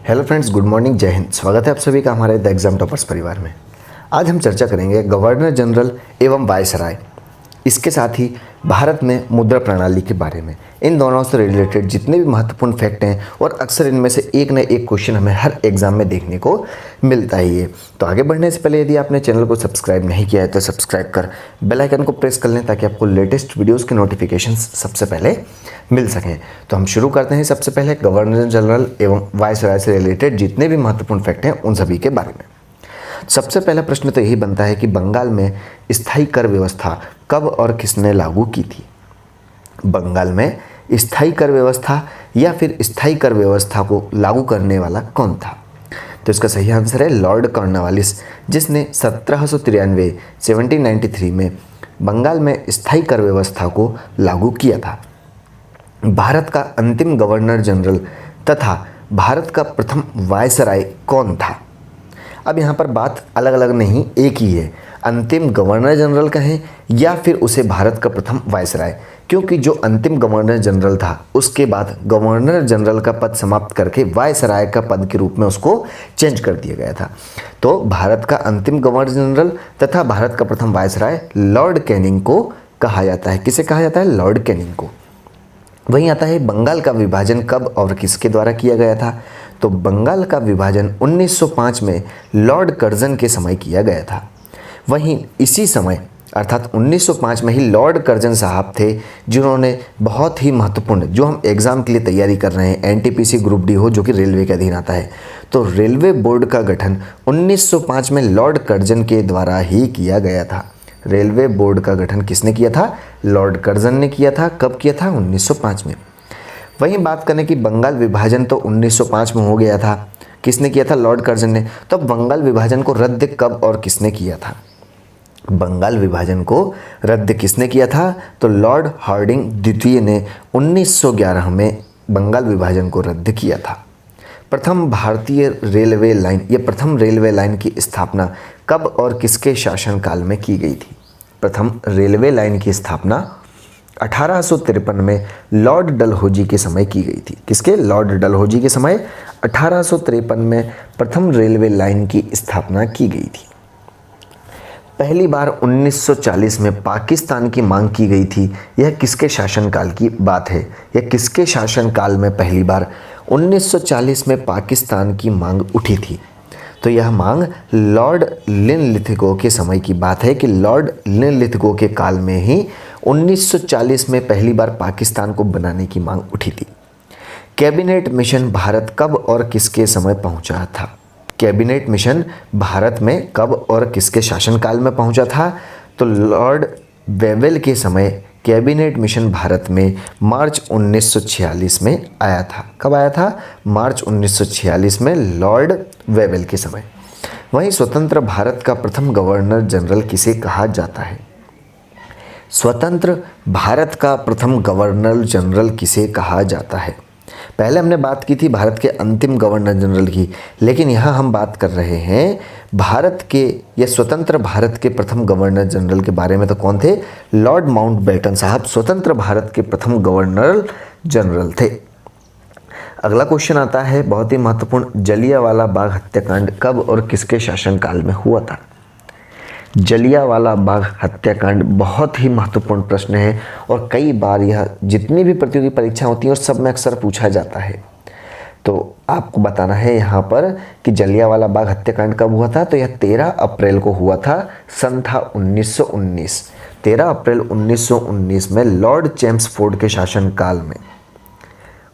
Hello friends, good morning, जय हिंद। स्वागत है आप सभी का हमारे द एग्जाम टॉपर्स परिवार में। आज हम चर्चा करेंगे गवर्नर जनरल एवं वायसराय, इसके साथ ही भारत में मुद्रा प्रणाली के बारे में। इन दोनों से रिलेटेड जितने भी महत्वपूर्ण फैक्ट हैं और अक्सर इनमें से एक न एक क्वेश्चन हमें हर एग्जाम में देखने को मिलता ही है। तो आगे बढ़ने से पहले यदि आपने चैनल को सब्सक्राइब नहीं किया है तो सब्सक्राइब कर बेल आइकन को प्रेस कर लें ताकि आपको लेटेस्ट वीडियोज़ के नोटिफिकेशंस सबसे पहले मिल सकें। तो हम शुरू करते हैं सबसे पहले गवर्नर जनरल एवं वायसराय से रिलेटेड जितने भी महत्वपूर्ण फैक्ट हैं उन सभी के बारे में। सबसे पहला प्रश्न तो यही बनता है कि बंगाल में स्थायी कर व्यवस्था कब और किसने लागू की थी। बंगाल में स्थायी कर व्यवस्था या फिर स्थायी कर व्यवस्था को लागू करने वाला कौन था? तो इसका सही आंसर है लॉर्ड कॉर्नवालिस, जिसने 1793 में बंगाल में स्थायी कर व्यवस्था को लागू किया था। भारत का अंतिम गवर्नर जनरल तथा भारत का प्रथम वायसराय कौन था? अब यहाँ पर बात अलग अलग नहीं, एक ही है। अंतिम गवर्नर जनरल कहें या फिर उसे भारत का प्रथम वायसराय, क्योंकि जो अंतिम गवर्नर जनरल था उसके बाद गवर्नर जनरल का पद समाप्त करके वायसराय का पद के रूप में उसको चेंज कर दिया गया था। तो भारत का अंतिम गवर्नर जनरल तथा भारत का प्रथम वायसराय लॉर्ड कैनिंग को कहा जाता है। किसे कहा जाता है? लॉर्ड कैनिंग को। वहीं आता है बंगाल का विभाजन कब और किसके द्वारा किया गया था? तो बंगाल का विभाजन 1905 में लॉर्ड कर्जन के समय किया गया था। वहीं इसी समय अर्थात 1905 में ही लॉर्ड कर्जन साहब थे जिन्होंने बहुत ही महत्वपूर्ण, जो हम एग्ज़ाम के लिए तैयारी कर रहे हैं, एनटीपीसी ग्रुप डी हो जो कि रेलवे के अधीन आता है, तो रेलवे बोर्ड का गठन 1905 में लॉर्ड कर्जन के द्वारा ही किया गया था। रेलवे बोर्ड का गठन किसने किया था? लॉर्ड कर्जन ने किया था। कब किया था? 1905 में। वहीं बात करें कि बंगाल विभाजन तो 1905 में हो गया था, किसने किया था? लॉर्ड कर्जन ने। तो बंगाल विभाजन को रद्द कब और किसने किया था? बंगाल विभाजन को रद्द किसने किया था? तो लॉर्ड हार्डिंग द्वितीय ने 1911 में बंगाल विभाजन को रद्द किया था। प्रथम भारतीय रेलवे लाइन या प्रथम रेलवे लाइन की स्थापना कब और किसके शासनकाल में की गई थी? प्रथम रेलवे लाइन की स्थापना 1853 में लॉर्ड डलहौजी के समय की गई थी। किसके? लॉर्ड डलहौजी के समय 1853 में प्रथम रेलवे लाइन की स्थापना की गई थी। पहली बार 1940 में पाकिस्तान की मांग की गई थी। यह किसके शासनकाल की बात है? यह किसके शासनकाल में पहली बार 1940 में पाकिस्तान की मांग उठी थी? तो यह मांग लॉर्ड लिनलिथगो के समय की बात है कि लॉर्ड लिनलिथगो के काल में ही 1940 में पहली बार पाकिस्तान को बनाने की मांग उठी थी। कैबिनेट मिशन भारत कब और किसके समय पहुंचा था? कैबिनेट मिशन भारत में कब और किसके शासनकाल में पहुंचा था? तो लॉर्ड वेवेल के समय कैबिनेट मिशन भारत में मार्च 1946 में आया था। कब आया था? मार्च 1946 में लॉर्ड वेवेल के समय। वहीं स्वतंत्र भारत का प्रथम गवर्नर जनरल किसे कहा जाता है? स्वतंत्र भारत का प्रथम गवर्नर जनरल किसे कहा जाता है? पहले हमने बात की थी भारत के अंतिम गवर्नर जनरल की, लेकिन यहाँ हम बात कर रहे हैं भारत के या स्वतंत्र भारत के प्रथम गवर्नर जनरल के बारे में। तो कौन थे? लॉर्ड माउंटबेटन साहब स्वतंत्र भारत के प्रथम गवर्नर जनरल थे। अगला क्वेश्चन आता है बहुत ही महत्वपूर्ण, जलियांवाला बाग हत्याकांड कब और किसके शासनकाल में हुआ था? जलियांवाला बाग हत्याकांड बहुत ही महत्वपूर्ण प्रश्न है और कई बार यह जितनी भी प्रतियोगी परीक्षा होती हैं और सब में अक्सर पूछा जाता है। तो आपको बताना है यहाँ पर कि जलियांवाला बाग हत्याकांड कब हुआ था? तो यह 13 अप्रैल को हुआ था। सन था 1919। 13 अप्रैल 1919 में लॉर्ड चेम्सफोर्ड के शासनकाल में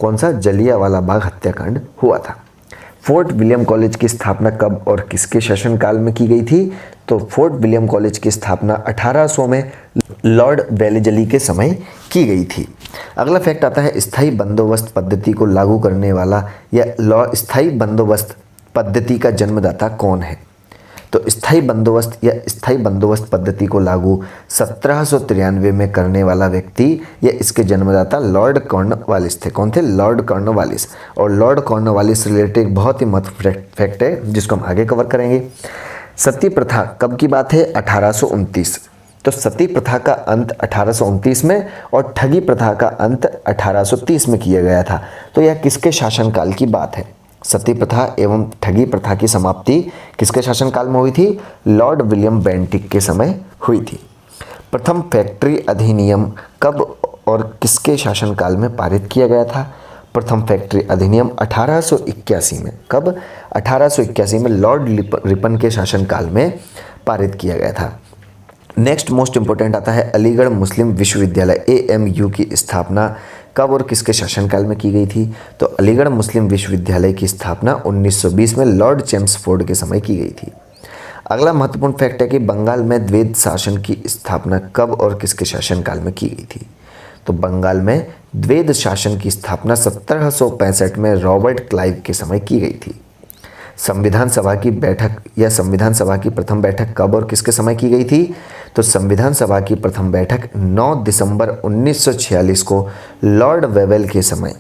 कौन सा? जलियांवाला बाग हत्याकांड हुआ था। फोर्ट विलियम कॉलेज की स्थापना कब और किसके शासनकाल में की गई थी? तो फोर्ट विलियम कॉलेज की स्थापना 1800 में लॉर्ड वेलेजली के समय की गई थी। अगला फैक्ट आता है स्थायी बंदोबस्त पद्धति को लागू करने वाला या स्थायी बंदोबस्त पद्धति का जन्मदाता कौन है? तो स्थायी बंदोबस्त पद्धति को लागू 1793 में करने वाला व्यक्ति या इसके जन्मदाता लॉर्ड कॉर्नवालिस थे। कौन थे? Lord Cornwallis. और लॉर्ड कॉर्नवालिस रिलेटेड बहुत ही महत्वपूर्ण फैक्ट है जिसको हम आगे कवर करेंगे। सती प्रथा कब की बात है? 1829। तो सती प्रथा का अंत 1829 में और ठगी प्रथा का अंत 1830 में किया गया था। तो यह किसके शासनकाल की बात है? सती प्रथा एवं ठगी प्रथा की समाप्ति किसके शासनकाल में हुई थी? लॉर्ड विलियम बेंटिक के समय हुई थी। प्रथम फैक्ट्री अधिनियम कब और किसके शासनकाल में पारित किया गया था? प्रथम फैक्ट्री अधिनियम 1881 में, कब? 1881 में लॉर्ड रिपन के शासनकाल में पारित किया गया था। नेक्स्ट मोस्ट इंपोर्टेंट आता है अलीगढ़ मुस्लिम विश्वविद्यालय AMU की स्थापना कब और किसके शासनकाल में की गई थी? तो अलीगढ़ मुस्लिम विश्वविद्यालय की स्थापना 1920 में लॉर्ड चेम्सफोर्ड के समय की गई थी। अगला महत्वपूर्ण फैक्ट है कि बंगाल में द्वैध शासन की स्थापना कब और किसके शासनकाल में की गई थी? तो बंगाल में द्वैध शासन की स्थापना 1765 में रॉबर्ट क्लाइव के समय की गई थी। संविधान सभा की बैठक या संविधान सभा की प्रथम बैठक कब और किसके समय की गई थी? तो संविधान सभा की प्रथम बैठक 9 दिसंबर 1946 को लॉर्ड वेवेल के समय,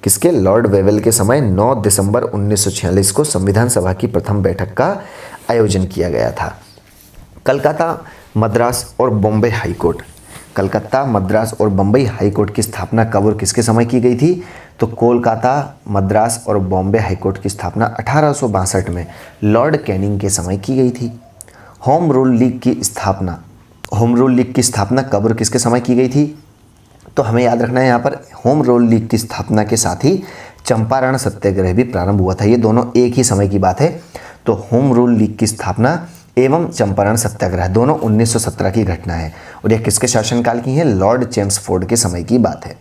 किसके? लॉर्ड वेवेल के समय 9 दिसंबर 1946 को संविधान सभा की प्रथम बैठक का आयोजन किया गया था। कलकत्ता, मद्रास और बॉम्बे हाईकोर्ट, कलकत्ता, मद्रास और बम्बई हाईकोर्ट की स्थापना कब और किसके समय की गई थी? तो कोलकाता, मद्रास और बॉम्बे हाईकोर्ट की स्थापना 1862 में लॉर्ड कैनिंग के समय की गई थी। होम रूल लीग की स्थापना, होम रूल लीग की स्थापना कब और किसके समय की गई थी? तो हमें याद रखना है यहाँ पर होम रूल लीग की स्थापना के साथ ही चंपारण सत्याग्रह भी प्रारंभ हुआ था। ये दोनों एक ही समय की बात है। तो होम रूल लीग की स्थापना एवं चंपारण सत्याग्रह दोनों 1917 की घटना है और यह किसके शासनकाल की है? लॉर्ड चेम्सफोर्ड के समय की बात है।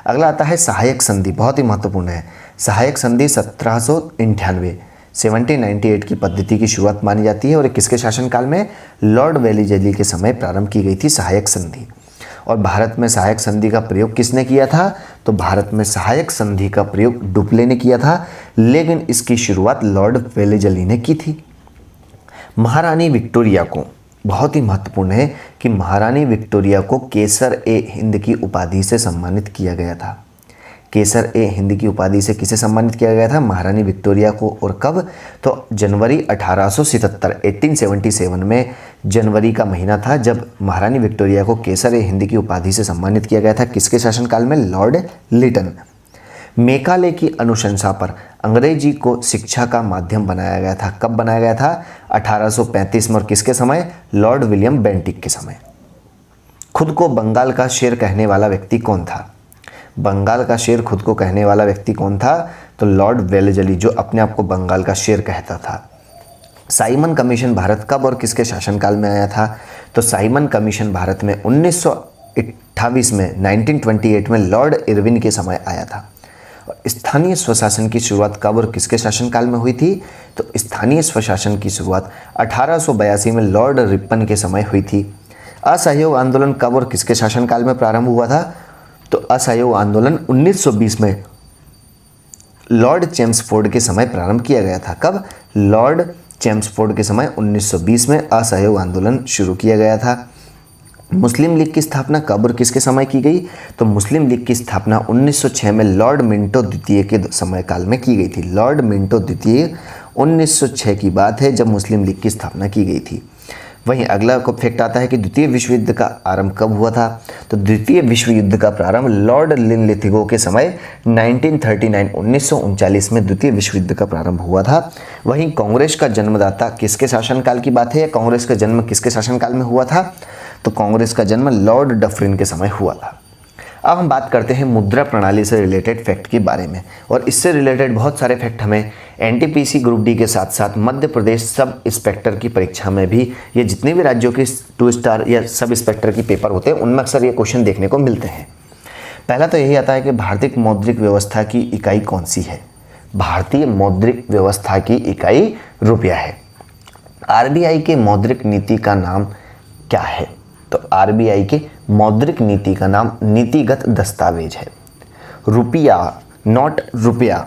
अगला आता है सहायक संधि, बहुत ही महत्वपूर्ण है। सहायक संधि 1798 की पद्धति की शुरुआत मानी जाती है और किसके शासनकाल में? लॉर्ड वेलिजली के समय प्रारंभ की गई थी सहायक संधि। और भारत में सहायक संधि का प्रयोग किसने किया था? तो भारत में सहायक संधि का प्रयोग डुप्ले ने किया था, लेकिन इसकी शुरुआत लॉर्ड वेलिजली ने की थी। महारानी विक्टोरिया को, बहुत ही महत्वपूर्ण है कि महारानी विक्टोरिया को केसर-ए-हिंद की उपाधि से सम्मानित किया गया था। केसर-ए-हिंद की उपाधि से किसे सम्मानित किया गया था? महारानी विक्टोरिया को। और कब? तो जनवरी 1877 में जनवरी का महीना था जब महारानी विक्टोरिया को केसर-ए-हिंद की उपाधि से सम्मानित किया गया था। किसके शासनकाल में? लॉर्ड लिटन। मेकाले की अनुशंसा पर अंग्रेजी को शिक्षा का माध्यम बनाया गया था। कब बनाया गया था? 1835 में और किसके समय? लॉर्ड विलियम बेंटिक के समय। खुद को बंगाल का शेर कहने वाला व्यक्ति कौन था? बंगाल का शेर खुद को कहने वाला व्यक्ति कौन था? तो लॉर्ड वेलिजली, जो अपने आप को बंगाल का शेर कहता था। साइमन कमीशन भारत कब और किसके शासनकाल में आया था? तो साइमन कमीशन भारत में 1928 में 1928 में लॉर्ड इरविन के समय आया था। स्थानीय स्वशासन की शुरुआत कब और किसके शासनकाल में हुई थी? तो स्थानीय स्वशासन की शुरुआत 1882 में लॉर्ड रिपन के समय हुई थी। असहयोग आंदोलन कब और किसके शासनकाल में प्रारंभ हुआ था? तो असहयोग आंदोलन 1920 में लॉर्ड चेम्सफोर्ड के समय प्रारंभ किया गया था। कब? लॉर्ड चेम्सफोर्ड के समय 1920 में असहयोग आंदोलन शुरू किया गया था। मुस्लिम लीग की स्थापना कब और किसके समय की गई? तो मुस्लिम लीग की स्थापना 1906 में लॉर्ड मिंटो द्वितीय के समय काल में की गई थी। लॉर्ड मिंटो द्वितीय 1906 की बात है जब मुस्लिम लीग की स्थापना की गई थी। वहीं अगला फैक्ट आता है कि द्वितीय विश्व युद्ध का आरंभ कब हुआ था? तो द्वितीय विश्व युद्ध का प्रारंभ लॉर्ड लिनलिथिगो के समय 1939 में द्वितीय विश्व युद्ध का प्रारंभ हुआ था। वहीं कांग्रेस का जन्मदाता किसके शासनकाल की बात है? कांग्रेस का जन्म किसके शासनकाल में हुआ था? तो कांग्रेस का जन्म लॉर्ड डफरिन के समय हुआ था। अब हम बात करते हैं मुद्रा प्रणाली से रिलेटेड फैक्ट के बारे में और इससे रिलेटेड बहुत सारे फैक्ट हमें एनटीपीसी ग्रुप डी के साथ साथ मध्य प्रदेश सब इंस्पेक्टर की परीक्षा में भी, ये जितने भी राज्यों के 2 स्टार या सब इंस्पेक्टर की पेपर होते हैं उनमें अक्सर ये क्वेश्चन देखने को मिलते हैं। पहला तो यही आता है कि भारतीय मौद्रिक व्यवस्था की इकाई कौन सी है? भारतीय मौद्रिक व्यवस्था की इकाई रुपया है। आरबीआई के मौद्रिक नीति का नाम क्या है? तो आरबीआई के मौद्रिक नीति का नाम नीतिगत दस्तावेज है। रुपया, नोट रुपया,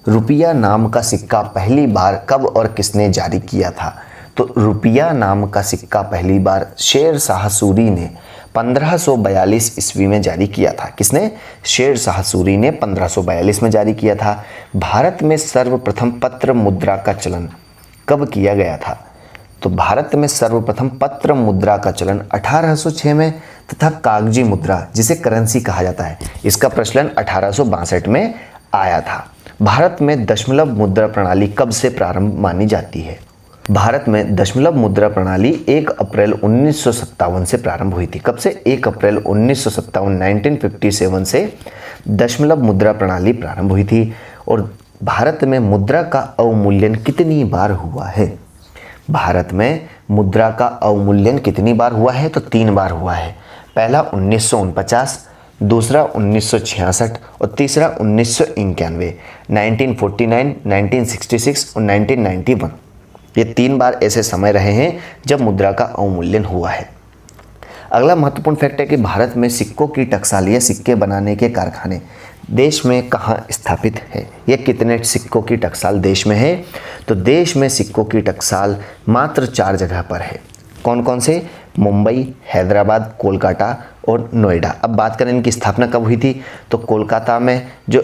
रुपया नाम का सिक्का पहली बार कब और किसने जारी किया था? तो रुपया नाम का सिक्का पहली बार शेर शाह सूरी ने 1542 ईस्वी में जारी किया था। किसने? शेर शाह सूरी ने 1542 में जारी किया था। भारत में सर्वप्रथम पत्र मुद्रा का चलन कब किया गया था? तो भारत में सर्वप्रथम पत्र मुद्रा का चलन 1806 में तथा कागजी मुद्रा, जिसे करेंसी कहा जाता है, इसका प्रचलन 1862 में आया था। भारत में दशमलव मुद्रा प्रणाली कब से प्रारंभ मानी जाती है? भारत में दशमलव मुद्रा प्रणाली 1 अप्रैल 1957 से प्रारंभ हुई थी। कब से? 1 अप्रैल 1957 1957 से दशमलव मुद्रा प्रणाली प्रारंभ हुई थी। और भारत में मुद्रा का अवमूल्यन कितनी बार हुआ है? भारत में मुद्रा का अवमूल्यन कितनी बार हुआ है? तो 3 बार हुआ है। पहला 1949, दूसरा 1966 और तीसरा 1991। 1949, 1966 और 1991, ये 3 बार ऐसे समय रहे हैं जब मुद्रा का अवमूल्यन हुआ है। अगला महत्वपूर्ण फैक्ट है कि भारत में सिक्कों की टकसाल या सिक्के बनाने के कारखाने देश में कहाँ स्थापित है? ये कितने सिक्कों की टकसाल देश में है? तो देश में सिक्कों की टकसाल मात्र 4 जगह पर है। कौन कौन से? मुंबई, हैदराबाद, कोलकाता और नोएडा। अब बात करें इनकी स्थापना कब हुई थी, तो कोलकाता में जो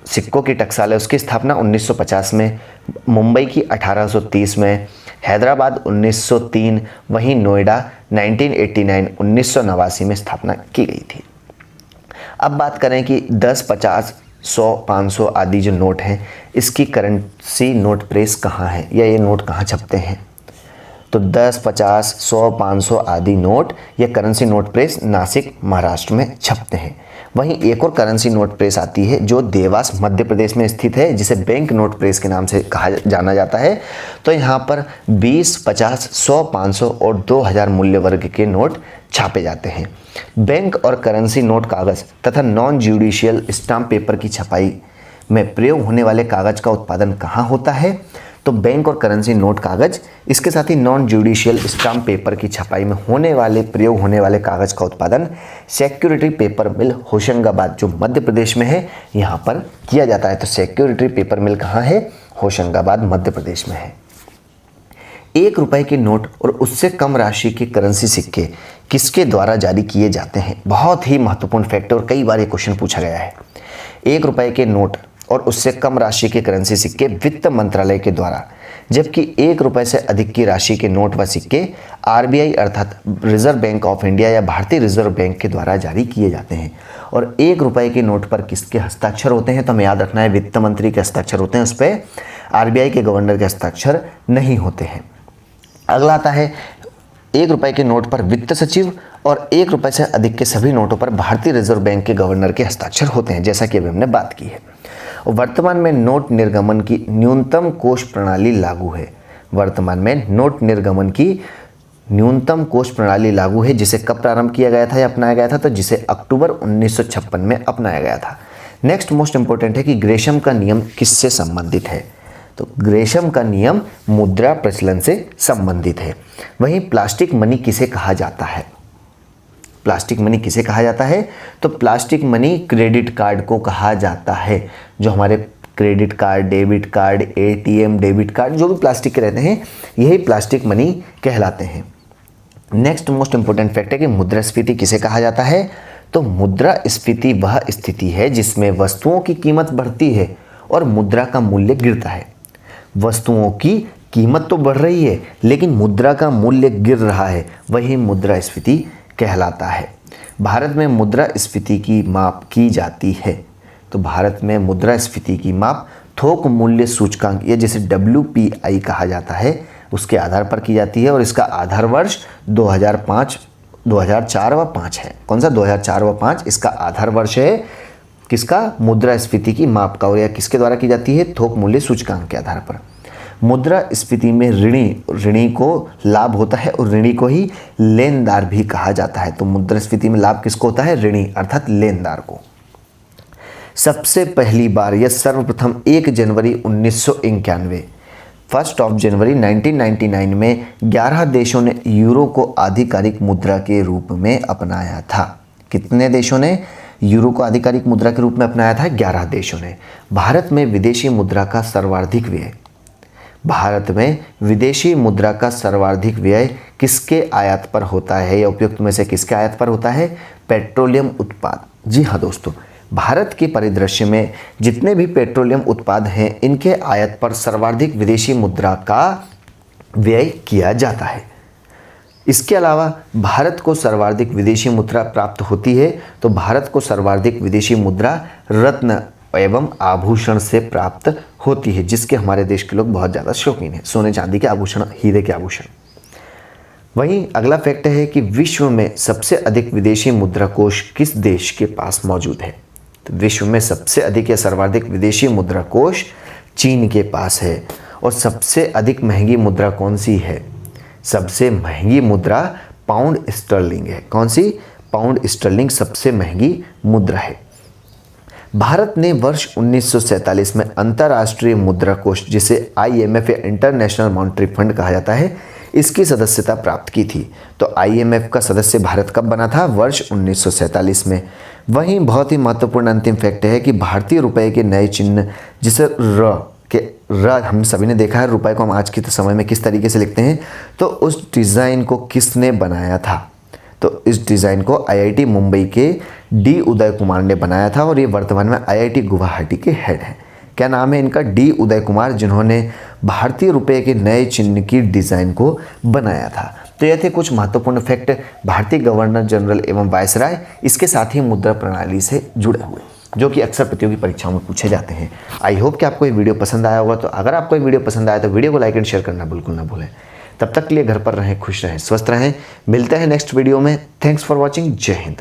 सिक्कों की टकसाल है उसकी स्थापना 1950 में, मुंबई की 1830 में, हैदराबाद 1903, वहीं नोएडा 1989 में स्थापना की गई थी। अब बात करें कि 10, 50, 100, 500 आदि जो नोट हैं इसकी करेंसी नोट प्रेस कहाँ है या ये नोट कहाँ छपते हैं? तो 10, 50, 100, 500 आदि नोट या currency note press Nashik Maharashtra में छपते हैं। वहीं एक और करेंसी नोट प्रेस आती है जो देवास मध्य प्रदेश में स्थित है, जिसे बैंक नोट प्रेस के नाम से कहा जाना जाता है। तो यहाँ पर 20, 50, 100, 500 और 2000 मूल्य वर्ग के नोट छापे जाते हैं। बैंक और करेंसी नोट कागज़ तथा नॉन ज्यूडिशियल स्टाम्प पेपर की छपाई में प्रयोग होने वाले कागज़ का उत्पादन कहाँ होता है? तो बैंक और करेंसी नोट कागज़, इसके साथ ही नॉन ज्यूडिशियल स्टाम्प पेपर की छपाई में प्रयोग होने वाले कागज़ का उत्पादन सिक्योरिटी पेपर मिल होशंगाबाद जो मध्य प्रदेश में है यहाँ पर किया जाता है। तो सिक्योरिटी पेपर मिल कहाँ है? होशंगाबाद मध्य प्रदेश में है। 1 रुपए के नोट और उससे कम राशि के करेंसी सिक्के किसके द्वारा जारी किए जाते हैं? बहुत ही महत्वपूर्ण फैक्ट और कई बार ये क्वेश्चन पूछा गया है। 1 रुपए के नोट और उससे कम राशि के करेंसी सिक्के वित्त मंत्रालय के द्वारा, जबकि 1 रुपए से अधिक की राशि के नोट व सिक्के आरबीआई अर्थात रिजर्व बैंक ऑफ इंडिया या भारतीय रिजर्व बैंक के द्वारा जारी किए जाते हैं। और 1 रुपए के नोट पर किसके हस्ताक्षर होते हैं? तो हमें याद रखना है वित्त मंत्री के हस्ताक्षर होते हैं, उस पर आरबीआई के गवर्नर के हस्ताक्षर नहीं होते हैं। अगला आता है 1 रुपए के नोट पर वित्त सचिव और 1 रुपए से अधिक के सभी नोटों पर भारतीय रिजर्व बैंक के गवर्नर के हस्ताक्षर होते हैं, जैसा कि अभी हमने बात की है। वर्तमान में नोट निर्गमन की न्यूनतम कोष प्रणाली लागू है। वर्तमान में नोट निर्गमन की न्यूनतम कोष प्रणाली लागू है, जिसे कब प्रारंभ किया गया था या अपनाया गया था? तो जिसे अक्टूबर 1956 में अपनाया गया था। नेक्स्ट मोस्ट इंपॉर्टेंट है कि ग्रेशम का नियम किससे संबंधित है? तो ग्रेशम का नियम मुद्रा प्रचलन से संबंधित है। वहीं प्लास्टिक मनी किसे कहा जाता है? प्लास्टिक मनी किसे कहा जाता है? तो प्लास्टिक मनी क्रेडिट कार्ड को कहा जाता है। जो हमारे credit card, debit card, ATM, debit card जो भी प्लास्टिक के रहते हैं यही प्लास्टिक मनी कहलाते हैं। नेक्स्ट मोस्ट इंपोर्टेंट फैक्ट है कि मुद्रास्फीति किसे कहा जाता है? तो मुद्रास्फीति वह स्थिति है जिसमें वस्तुओं की कीमत बढ़ती है और मुद्रा का मूल्य गिरता है। वस्तुओं की कीमत तो बढ़ रही है लेकिन मुद्रा का मूल्य गिर रहा है, वही मुद्रास्फीति कहलाता है। भारत में मुद्रास्फीति की माप की जाती है। तो भारत में मुद्रास्फीति की माप थोक मूल्य सूचकांक या जिसे WPI कहा जाता है उसके आधार पर की जाती है और इसका आधार वर्ष 2005, 2004 व 5 है। कौन सा? 2004 व 5 इसका आधार वर्ष है किसका? मुद्रास्फीति की माप का। और यह किसके द्वारा की जाती है? थोक मूल्य सूचकांक के आधार पर। मुद्रास्फीति में ऋणी को लाभ होता है और ऋणी को ही लेनदार भी कहा जाता है। तो मुद्रास्फीति में लाभ किसको होता है? ऋणी अर्थात लेनदार को। सबसे पहली बार यह सर्वप्रथम 1 जनवरी 1991 1 जनवरी 1999 में 11 देशों ने यूरो को आधिकारिक मुद्रा के रूप में अपनाया था। कितने देशों ने यूरो को आधिकारिक मुद्रा के रूप में अपनाया था? 11 देशों ने। भारत में विदेशी मुद्रा का सर्वाधिक व्यय, भारत में विदेशी मुद्रा का सर्वाधिक व्यय किसके आयात पर होता है या उपयुक्त में से किसके आयात पर होता है? पेट्रोलियम उत्पाद। जी हाँ दोस्तों, भारत के परिदृश्य में जितने भी पेट्रोलियम उत्पाद हैं इनके आयात पर सर्वाधिक विदेशी मुद्रा का व्यय किया जाता है। इसके अलावा भारत को सर्वाधिक विदेशी मुद्रा प्राप्त होती है तो भारत को सर्वाधिक विदेशी मुद्रा रत्न एवं आभूषण से प्राप्त होती है, जिसके हमारे देश के लोग बहुत ज़्यादा शौकीन हैं, सोने चांदी के आभूषण, हीरे के आभूषण। वहीं अगला फैक्ट है कि विश्व में सबसे अधिक विदेशी मुद्रा कोष किस देश के पास मौजूद है? तो विश्व में सबसे अधिक या सर्वाधिक विदेशी मुद्रा कोष चीन के पास है। और सबसे अधिक महंगी मुद्रा कौन सी है? सबसे महंगी मुद्रा पाउंड स्टर्लिंग है। कौन सी? पाउंड स्टर्लिंग सबसे महंगी मुद्रा है। भारत ने वर्ष 1947 में अंतर्राष्ट्रीय मुद्रा कोष, जिसे IMF या इंटरनेशनल मॉनेटरी फंड कहा जाता है, इसकी सदस्यता प्राप्त की थी। तो IMF का सदस्य भारत कब बना था? वर्ष 1947 में। वहीं बहुत ही महत्वपूर्ण अंतिम फैक्ट है कि भारतीय रुपए के नए चिन्ह, जिसे र हम सभी ने देखा है, रुपए को हम आज के समय में किस तरीके से लिखते हैं, तो उस डिज़ाइन को किसने बनाया था? तो इस डिज़ाइन को IIT मुंबई के D उदय कुमार ने बनाया था और ये वर्तमान में IIT गुवाहाटी के हेड हैं। क्या नाम है इनका? D उदय कुमार, जिन्होंने भारतीय रुपए के नए चिन्ह की डिज़ाइन को बनाया था। तो यह थे कुछ महत्वपूर्ण फैक्ट भारतीय गवर्नर जनरल एवं वायसराय, इसके साथ ही मुद्रा प्रणाली से जुड़े हुए, जो कि अक्सर प्रतियोगी परीक्षाओं में पूछे जाते हैं। आई होप कि आपको ये वीडियो पसंद आया होगा। तो अगर आपको ये वीडियो पसंद आया तो वीडियो को लाइक एंड शेयर करना बिल्कुल ना भूलें। तब तक के लिए घर पर रहें, खुश रहें, स्वस्थ रहें। मिलते हैं नेक्स्ट वीडियो में। Thanks for watching. जय हिंद।